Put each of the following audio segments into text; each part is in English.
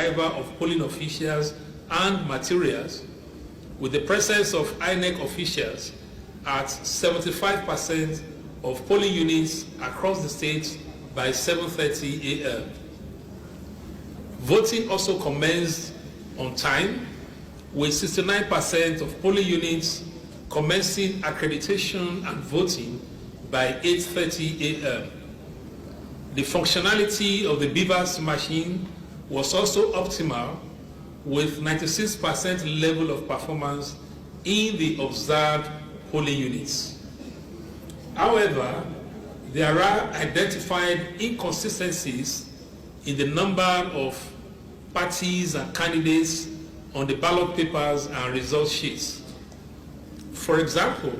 arrival of polling officials and materials, with the presence of INEC officials at 75% of polling units across the state by 7:30 a.m. Voting also commenced on time, with 69% of polling units commencing accreditation and voting by 8:30 a.m. The functionality of the BVAS machine was also optimal, with 96% level of performance in the observed polling units. However, there are identified inconsistencies in the number of parties and candidates on the ballot papers and result sheets. For example,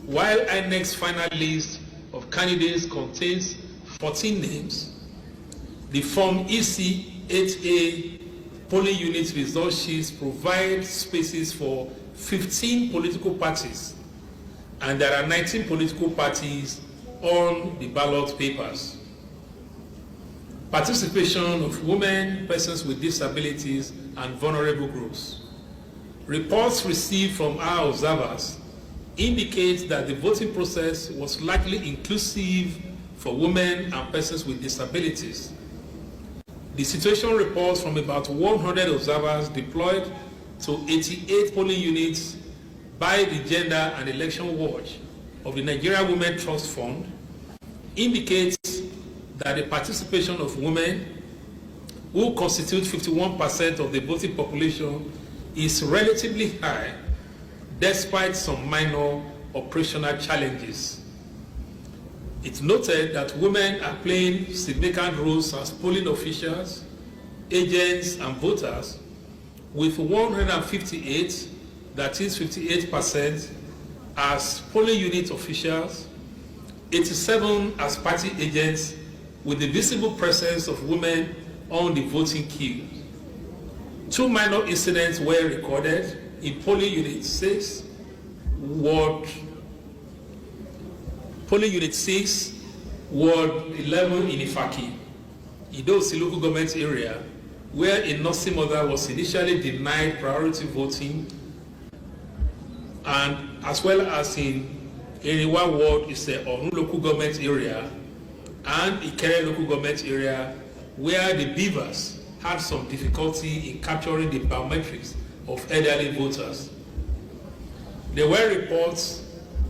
while INEC's final list of candidates contains 14 names, the Form EC 8A polling unit result sheets provide spaces for 15 political parties, and there are 19 political parties on the ballot papers. Participation of women, persons with disabilities, and vulnerable groups. Reports received from our observers indicate that the voting process was likely inclusive for women and persons with disabilities. The situation reports from about 100 observers deployed to 88 polling units by the Gender and Election Watch of the Nigeria Women Trust Fund indicates that the participation of women, who constitute 51% of the voting population, is relatively high despite some minor operational challenges. It's noted that women are playing significant roles as polling officials, agents, and voters, with 158, that is 58%, as polling unit officials, 87 as party agents, with the visible presence of women on the voting queue. 2 minor incidents were recorded in polling unit 6, Ward 11 in Ifaki, Idosi local government area, where a nursing mother was initially denied priority voting, and as well as in Eniwa Ward is the Orun local government area and Ikere local government area, where the beavers had some difficulty in capturing the biometrics of elderly voters. There were reports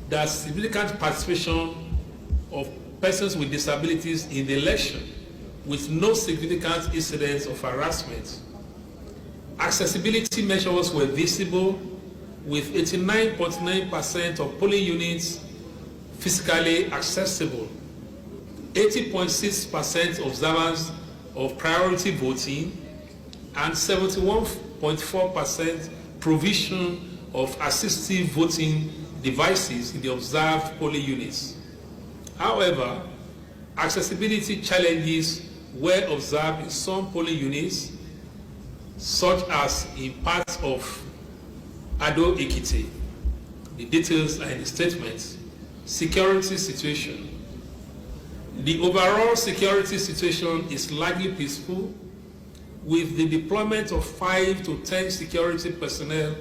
that significant participation of persons with disabilities in the election, with no significant incidents of harassment. Accessibility measures were visible, with 89.9% of polling units physically accessible, 80.6% observance of priority voting, and 71.4% provision of assistive voting devices in the observed polling units. However, accessibility challenges were observed in some polling units, such as in parts of Ado Ekiti. The details are in the statement. Security situation. The overall security situation is largely peaceful, with the deployment of 5 to 10 security personnel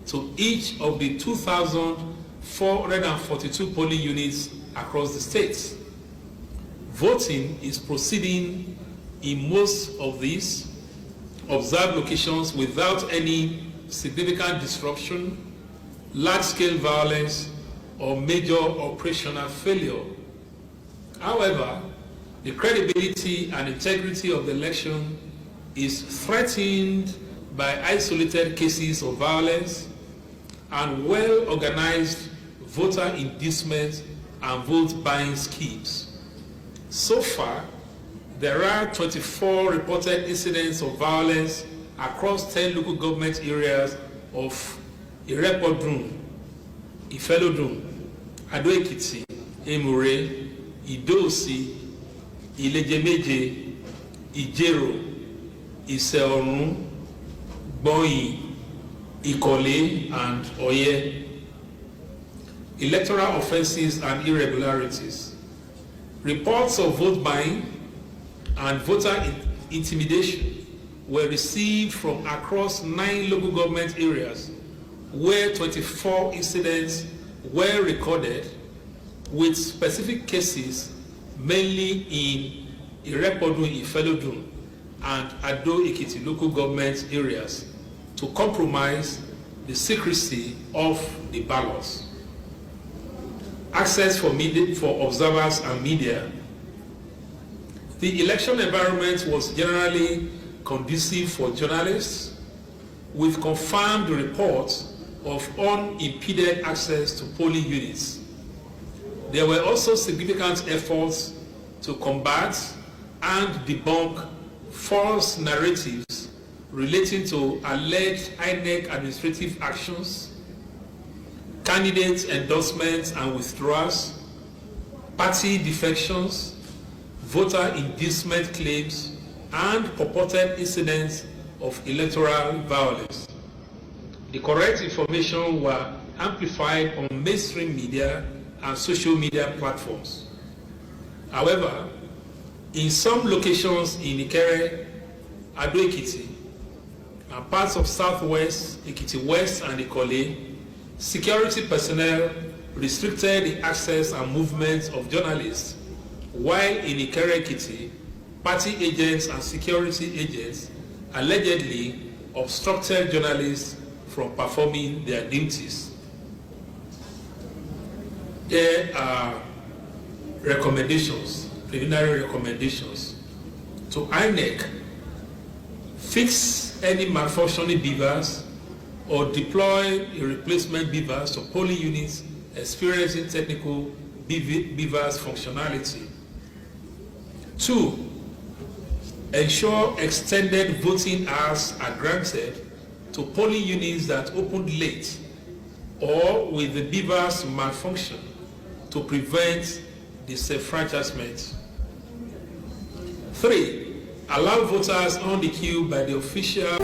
to each of the 2,442 polling units across the state. Voting is proceeding in most of these observed locations without any significant disruption, large-scale violence, or major operational failure. However, the credibility and integrity of the election is threatened by isolated cases of violence and well-organized voter inducement and vote-buying schemes. So far, there are 24 reported incidents of violence across 10 local government areas of Irepodun, Ifelodun, Ado Ekiti, Emure, Idosi, Ilejemeje, Ijero, Iseorun, Boyi, Ikole, and Oye. Electoral offenses and irregularities. Reports of vote buying and voter intimidation were received from across 9 local government areas, where 24 incidents were recorded, with specific cases mainly in Irepodun, Ifelodun, and Ado Ekiti local government areas to compromise the secrecy of the ballots. Access for observers and media. The election environment was generally conducive for journalists, with confirmed reports of unimpeded access to polling units. There were also significant efforts to combat and debunk false narratives relating to alleged INEC administrative actions, candidate endorsements and withdrawals, party defections, voter inducement claims, and purported incidents of electoral violence. The correct information were amplified on mainstream media and social media platforms. However, in some locations in Ikere, Ado Ekiti, and parts of Southwest, Ekiti West and Ikole, security personnel restricted the access and movement of journalists, while in Ikere Ekiti, party agents and security agents allegedly obstructed journalists from performing their duties. There are recommendations, preliminary recommendations to INEC: fix any malfunctioning beavers or deploy a replacement beavers to polling units experiencing technical beavers functionality. 2. Ensure extended voting hours are granted to polling units that opened late or with the beavers malfunction to prevent disenfranchisement. 3. Allow voters on the queue by the official